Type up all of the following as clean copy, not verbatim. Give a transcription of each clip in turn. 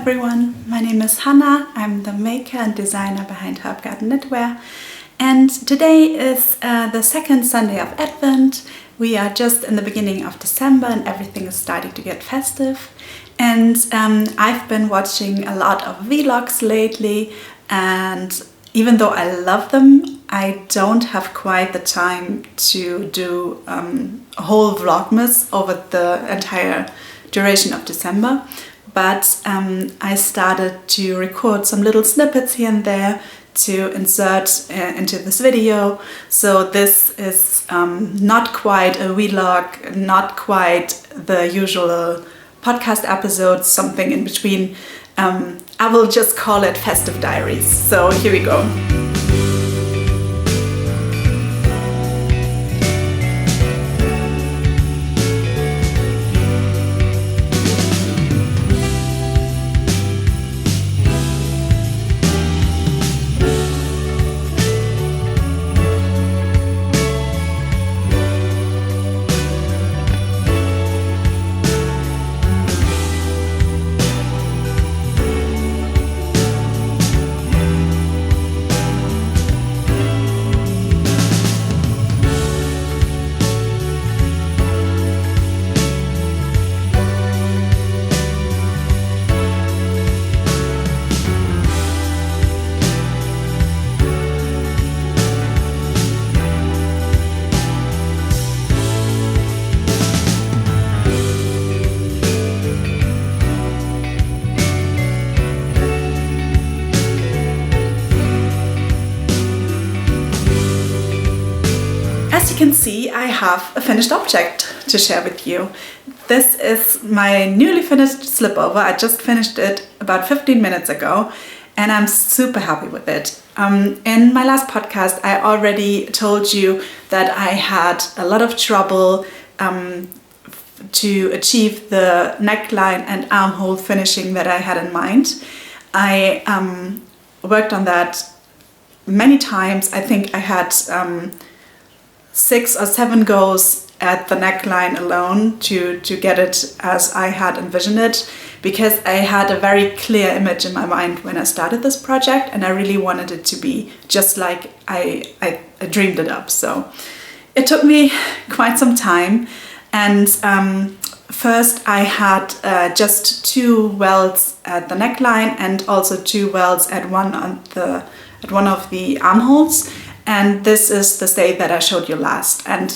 everyone, my name is Hannah. I'm the maker and designer behind HERBGARDEN knitwear, and today is the second Sunday of Advent. We are just in the beginning of December and everything is starting to get festive, and I've been watching a lot of vlogs lately, and even though I love them, I don't have quite the time to do a whole vlogmas over the entire duration of December. But I started to record some little snippets here and there to insert into this video. So this is not quite a vlog, not quite the usual podcast episodes, something in between. I will just call it Festive Diaries. So here we go. As you can see, I have a finished object to share with you. This is my newly finished slipover. I just finished it about 15 minutes ago and I'm super happy with it. In my last podcast, I already told you that I had a lot of trouble to achieve the neckline and armhole finishing that I had in mind. I worked on that many times. I think I had 6 or 7 goes at the neckline alone to get it as I had envisioned it, because I had a very clear image in my mind when I started this project and I really wanted it to be just like I dreamed it up. So it took me quite some time, and first I had just 2 welts at the neckline and also 2 welts at one of the armholes. And this is the state that I showed you last. And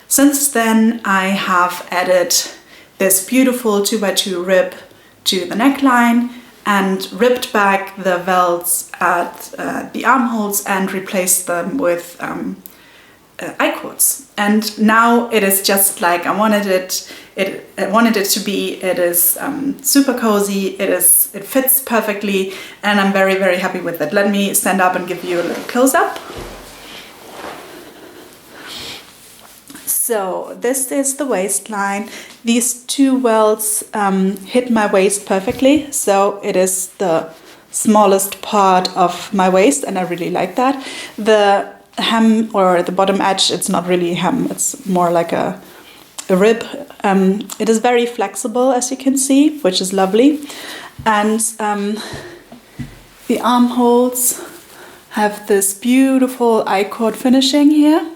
since then I have added this beautiful 2x2 rib to the neckline and ripped back the welts at the armholes and replaced them with I-cords. And now it is just like I wanted it to be. It is super cozy, it fits perfectly, and I'm very, very happy with it. Let me stand up and give you a little close-up. So this is the waistline. These 2 welts hit my waist perfectly, so it is the smallest part of my waist and I really like that. The hem or the bottom edge, it's not really a hem, it's more like a rib. It is very flexible, as you can see, which is lovely. And the armholes have this beautiful I-cord finishing here.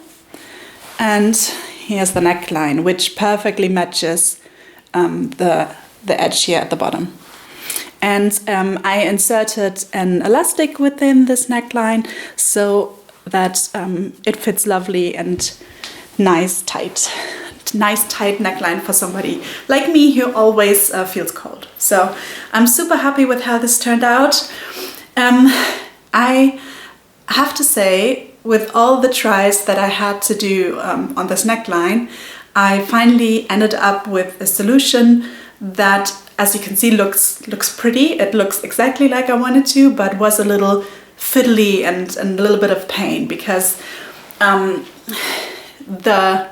And here's the neckline, which perfectly matches the edge here at the bottom. And I inserted an elastic within this neckline so that it fits lovely and nice tight neckline for somebody like me who always feels cold. So I'm super happy with how this turned out. I have to say, with all the tries that I had to do on this neckline, I finally ended up with a solution that, as you can see, looks pretty. It looks exactly like I wanted to, but was a little fiddly and a little bit of pain, because the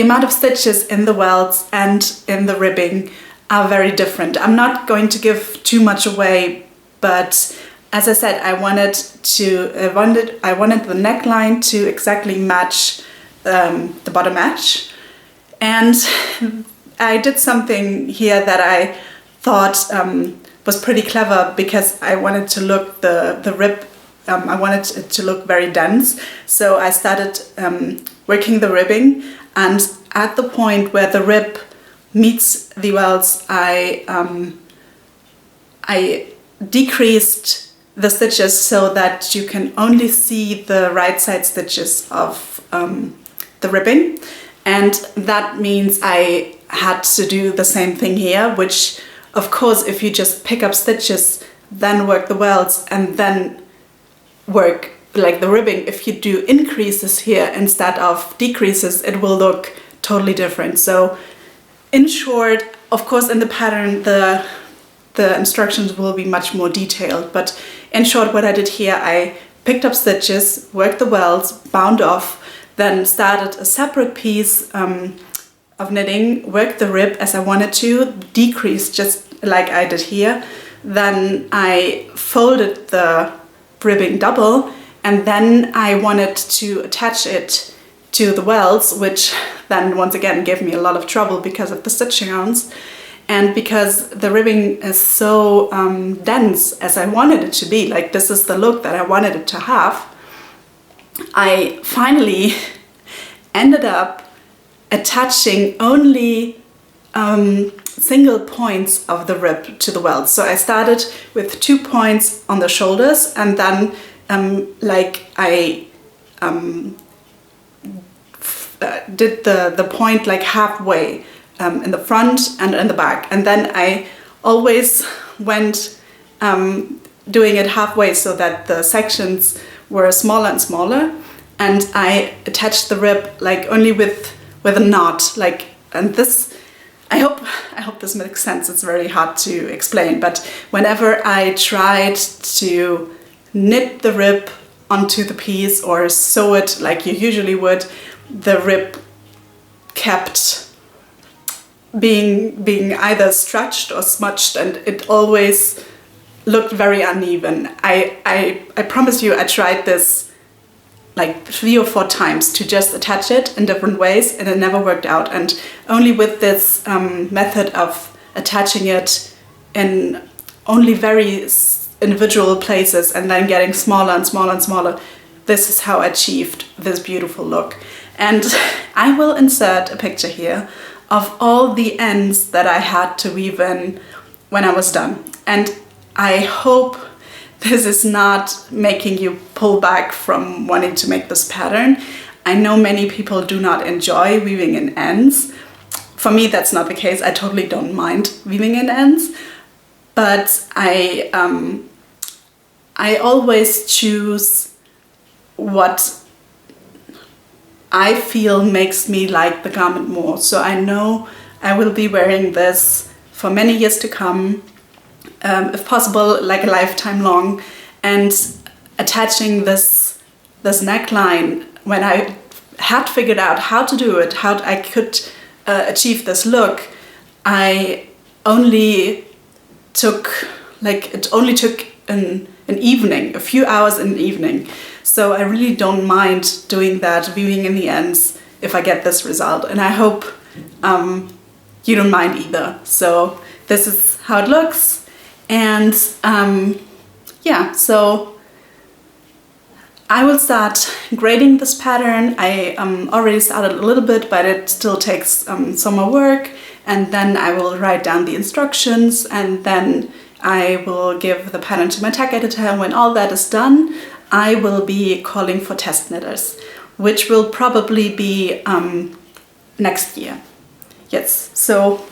amount of stitches in the welts and in the ribbing are very different. I'm not going to give too much away, but as I said, I wanted the neckline to exactly match the bottom edge, and I did something here that I thought was pretty clever, because I wanted to look the rib, I wanted it to look very dense. So I started working the ribbing, and at the point where the rib meets the welts, I decreased the stitches so that you can only see the right side stitches of the ribbing. And that means I had to do the same thing here, which of course, if you just pick up stitches, then work the welts and then work like the ribbing, if you do increases here instead of decreases, it will look totally different. So in short, of course, in the pattern, the instructions will be much more detailed, but in short, what I did here, I picked up stitches, worked the welts, bound off, then started a separate piece of knitting, worked the rib as I wanted to, decreased just like I did here. Then I folded the ribbing double, and then I wanted to attach it to the welts, which then once again gave me a lot of trouble because of the stitching rounds. And because the ribbing is so dense as I wanted it to be, like this is the look that I wanted it to have, I finally ended up attaching only single points of the rib to the welt. So I started with 2 points on the shoulders, and then like I did the point like halfway in the front and in the back, and then I always went doing it halfway so that the sections were smaller and smaller, and I attached the rib like only with a knot, like, and this, I hope this makes sense. It's very hard to explain, but whenever I tried to knit the rib onto the piece or sew it like you usually would, the rib kept being either stretched or smudged, and it always looked very uneven. I promise you, I tried this like 3 or 4 times to just attach it in different ways, and it never worked out. And only with this method of attaching it in only very individual places and then getting smaller and smaller and smaller, this is how I achieved this beautiful look. And I will insert a picture here of all the ends that I had to weave in when I was done. And I hope this is not making you pull back from wanting to make this pattern. I know many people do not enjoy weaving in ends. For me, that's not the case. I totally don't mind weaving in ends, but I always choose what I feel makes me like the garment more. So I know I will be wearing this for many years to come, if possible, like a lifetime long. And attaching this neckline, when I had figured out how to do it, how I could achieve this look, I only took, like, it only took an evening, a few hours in the evening. So I really don't mind doing that, weaving in the ends, if I get this result. And I hope you don't mind either. So this is how it looks. And yeah, so I will start grading this pattern. I already started a little bit, but it still takes some more work. And then I will write down the instructions, and then I will give the pattern to my tag editor. And when all that is done, I will be calling for test knitters, which will probably be next year. Yes, so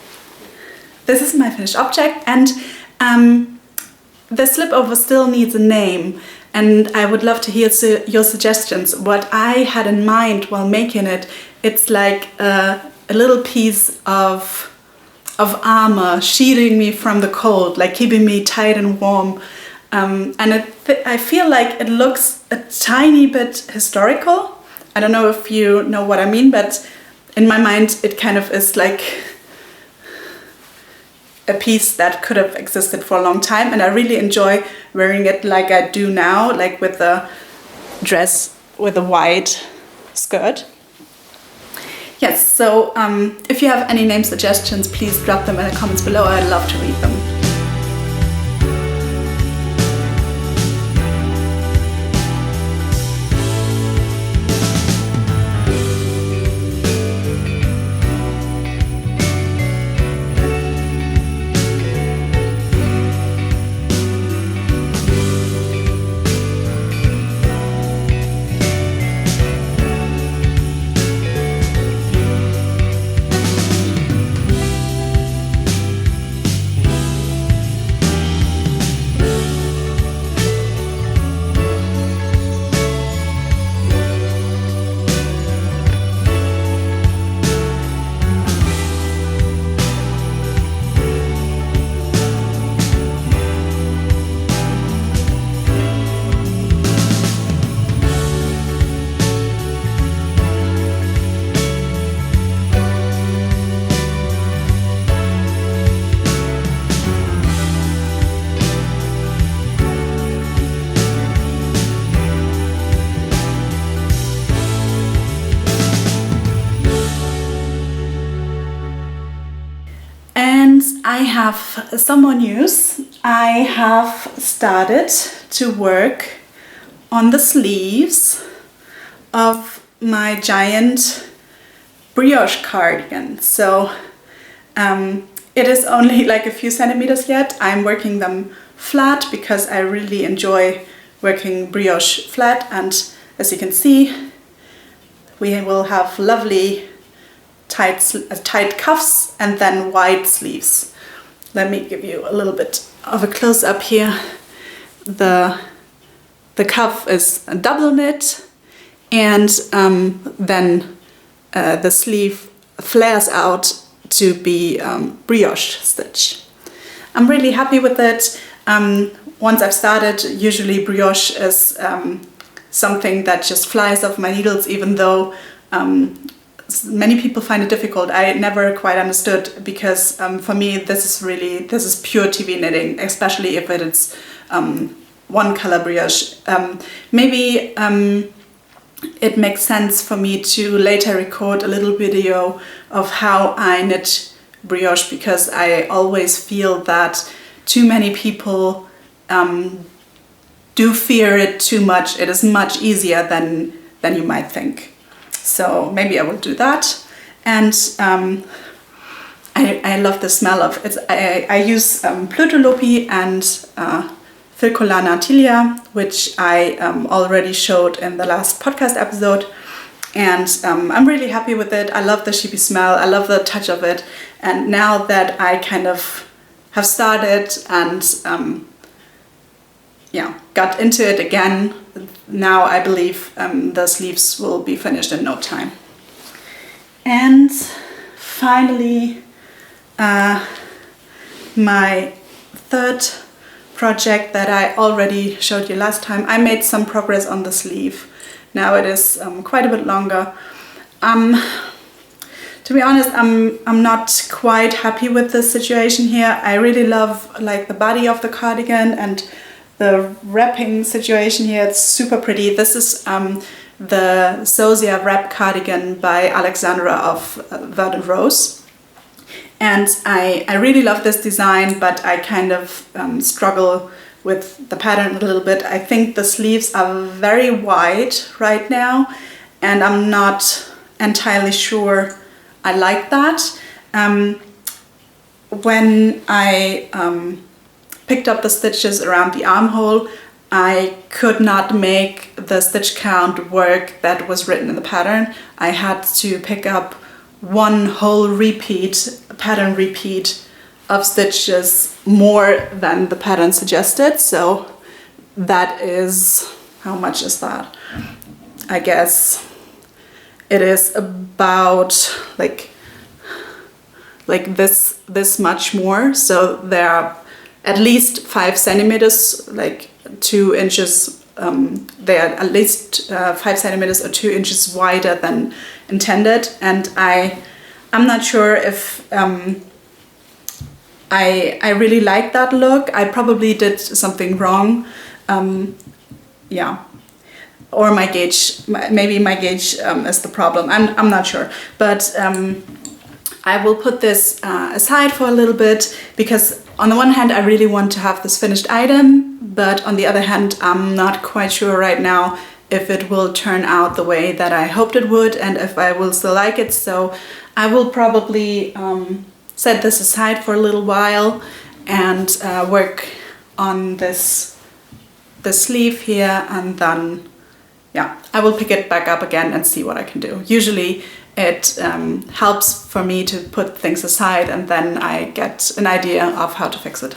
this is my finished object, and the slipover still needs a name, and I would love to hear your suggestions. What I had in mind while making it, it's like a little piece of armor shielding me from the cold, like keeping me tight and warm. And I feel like it looks a tiny bit historical. I don't know if you know what I mean, but in my mind it kind of is like a piece that could have existed for a long time, and I really enjoy wearing it like I do now, like with a dress with a white skirt. Yes, so if you have any name suggestions, please drop them in the comments below. I'd love to read them. have some more news. I have started to work on the sleeves of my giant brioche cardigan. So it is only like a few centimeters yet. I'm working them flat because I really enjoy working brioche flat, and as you can see, we will have lovely tight cuffs and then wide sleeves. Let me give you a little bit of a close-up here. The cuff is a double knit, and then the sleeve flares out to be brioche stitch. I'm really happy with it. Once I've started, usually brioche is something that just flies off my needles, even though many people find it difficult. I never quite understood, because for me this is pure TV knitting, especially if it's one color brioche. Maybe it makes sense for me to later record a little video of how I knit brioche, because I always feel that too many people do fear it too much. It is much easier than you might think. So maybe I will do that. And I love the smell of it. I use Plutolopi and Filcolana tilia, which I already showed in the last podcast episode. And I'm really happy with it. I love the sheepy smell. I love the touch of it. And now that I kind of have started and got into it again, now I believe the sleeves will be finished in no time. And finally, my third project that I already showed you last time, I made some progress on the sleeve. Now it is quite a bit longer. To be honest, I'm not quite happy with the situation here. I really love like the body of the cardigan and the wrapping situation here. It's super pretty. This is the Zosia wrap cardigan by Alexandra of Verdant Rose. And I really love this design, but I kind of struggle with the pattern a little bit. I think the sleeves are very wide right now, and I'm not entirely sure I like that. When I picked up the stitches around the armhole, I could not make the stitch count work that was written in the pattern. I had to pick up one whole pattern repeat of stitches more than the pattern suggested. So that is, how much is that? I guess it is about like this much more. So there are at least 5 centimeters, like 2 inches. They are at least 5 centimeters or 2 inches wider than intended, and I'm not sure if I really like that look. I probably did something wrong. Or my gauge, maybe my gauge is the problem. I'm not sure, but I will put this aside for a little bit, because on the one hand I really want to have this finished item, but on the other hand I'm not quite sure right now if it will turn out the way that I hoped it would and if I will still like it. So I will probably set this aside for a little while and work on the sleeve here, and then I will pick it back up again and see what I can do. Usually it helps for me to put things aside, and then I get an idea of how to fix it.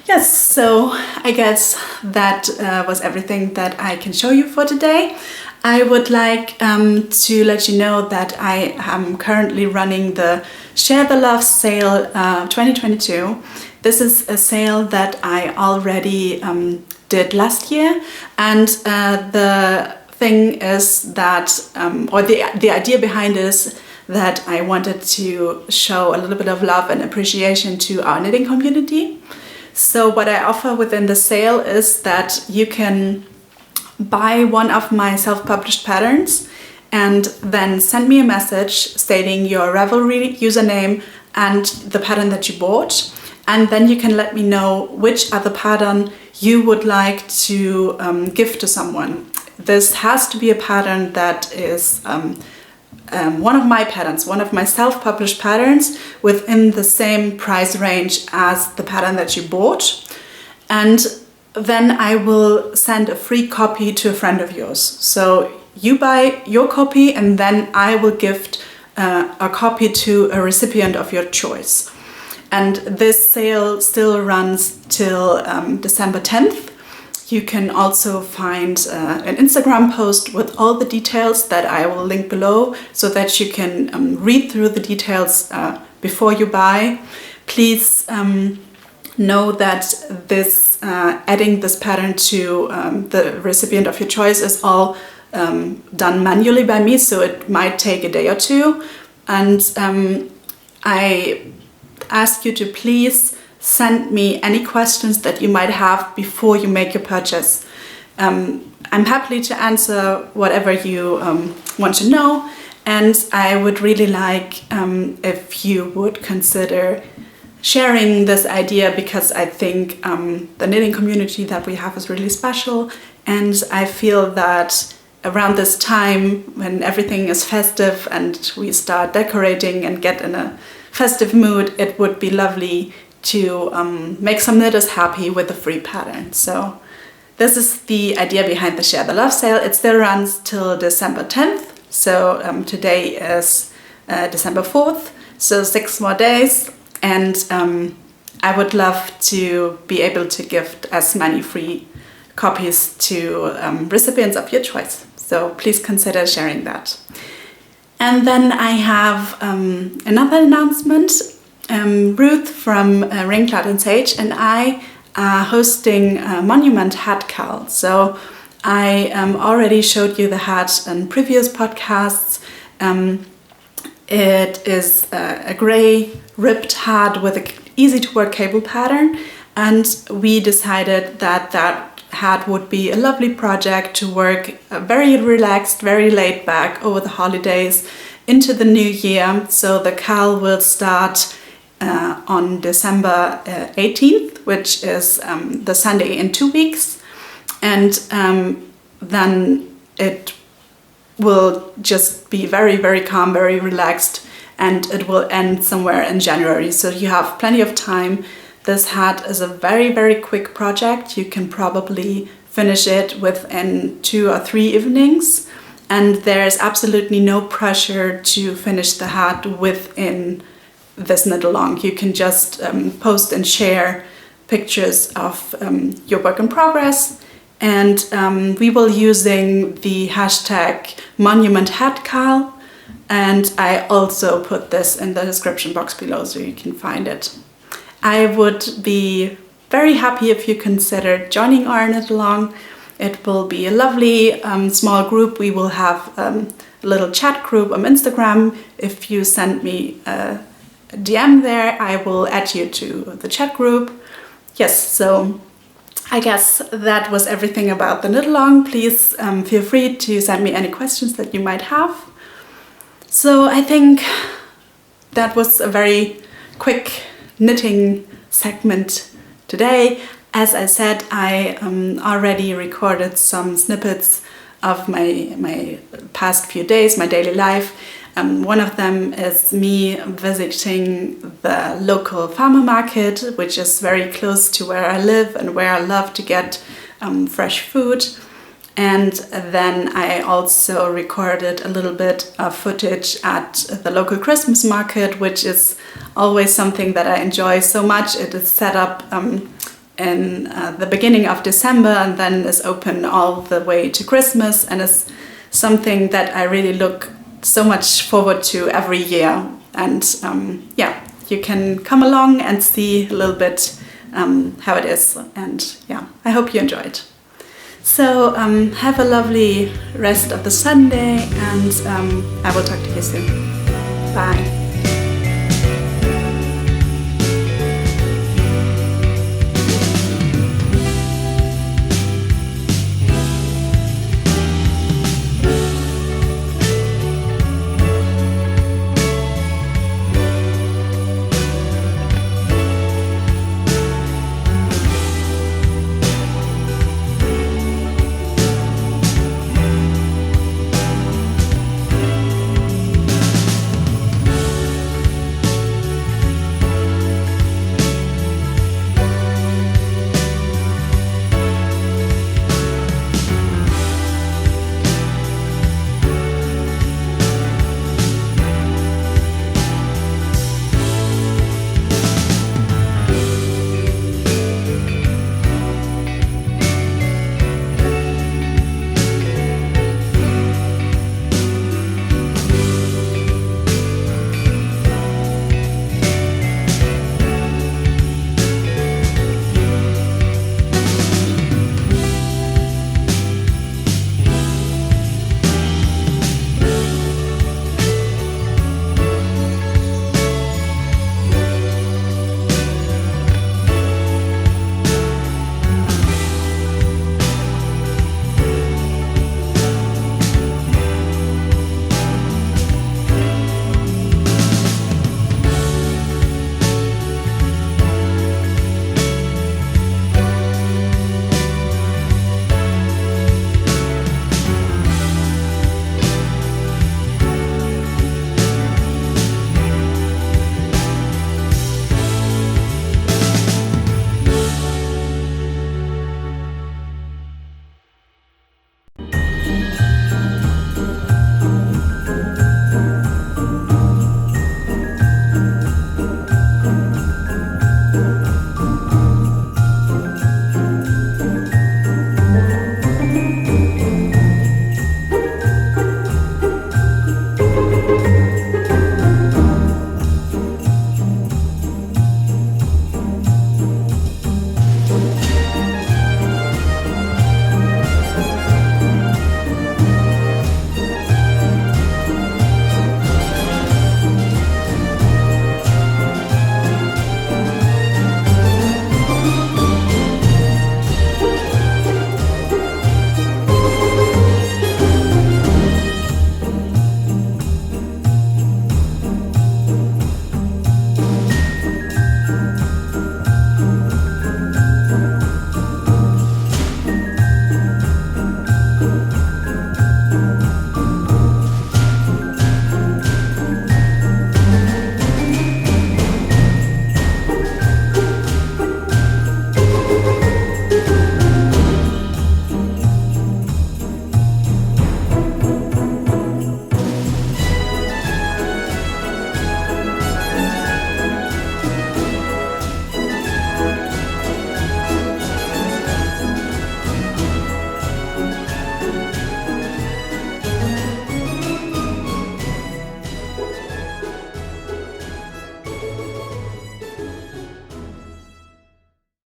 Yes, so I guess that was everything that I can show you for today. I would like to let you know that I am currently running the Share the Love sale 2022. This is a sale that I already did last year, and the thing is that, or the idea behind it is that I wanted to show a little bit of love and appreciation to our knitting community. So what I offer within the sale is that you can buy one of my self-published patterns and then send me a message stating your Ravelry username and the pattern that you bought. And then you can let me know which other pattern you would like to give to someone. This has to be a pattern that is one of my patterns, one of my self-published patterns within the same price range as the pattern that you bought. And then I will send a free copy to a friend of yours. So you buy your copy and then I will gift a copy to a recipient of your choice. And this sale still runs till December 10th. You can also find an Instagram post with all the details that I will link below so that you can read through the details before you buy. Please know that this adding this pattern to the recipient of your choice is all done manually by me, so it might take a day or two. And I ask you to please send me any questions that you might have before you make your purchase. I'm happy to answer whatever you want to know, and I would really like if you would consider sharing this idea, because I think the knitting community that we have is really special, and I feel that around this time when everything is festive and we start decorating and get in a festive mood, it would be lovely to make some knitters happy with a free pattern. So this is the idea behind the Share the Love sale. It still runs till December 10th. So today is December 4th, so 6 more days. And I would love to be able to gift as many free copies to recipients of your choice. So please consider sharing that. And then I have another announcement. Ruth from Ringcloud and Sage and I are hosting a Monument hat cal. So I already showed you the hat in previous podcasts. It is a grey ribbed hat with an easy to work cable pattern, and we decided that that hat would be a lovely project to work very relaxed, very laid back over the holidays into the new year. So the cal will start on December 18th, which is the Sunday in 2 weeks, and then it will just be very, very calm, very relaxed, and it will end somewhere in January. So you have plenty of time. This hat is a very, very quick project. You can probably finish it within 2 or 3 evenings, and there's absolutely no pressure to finish the hat within this Knitalong. You can just post and share pictures of your work in progress, and we will using the hashtag Monument Hat Cal, and I also put this in the description box below so you can find it. I would be very happy if you consider joining our Knitalong. It will be a lovely small group. We will have a little chat group on Instagram. If you send me a DM there, I will add you to the chat group. Yes, so I guess that was everything about the Knitalong. Please feel free to send me any questions that you might have. So I think that was a very quick knitting segment today. As I said, I already recorded some snippets of my past few days, my daily life. One of them is me visiting the local farmer market, which is very close to where I live and where I love to get fresh food. And then I also recorded a little bit of footage at the local Christmas market, which is always something that I enjoy so much. It is set up in the beginning of December and then is open all the way to Christmas, and is something that I really look so much forward to every year. And yeah, you can come along and see a little bit how it is, and yeah, I hope you enjoy it. So have a lovely rest of the Sunday, and I will talk to you soon. Bye.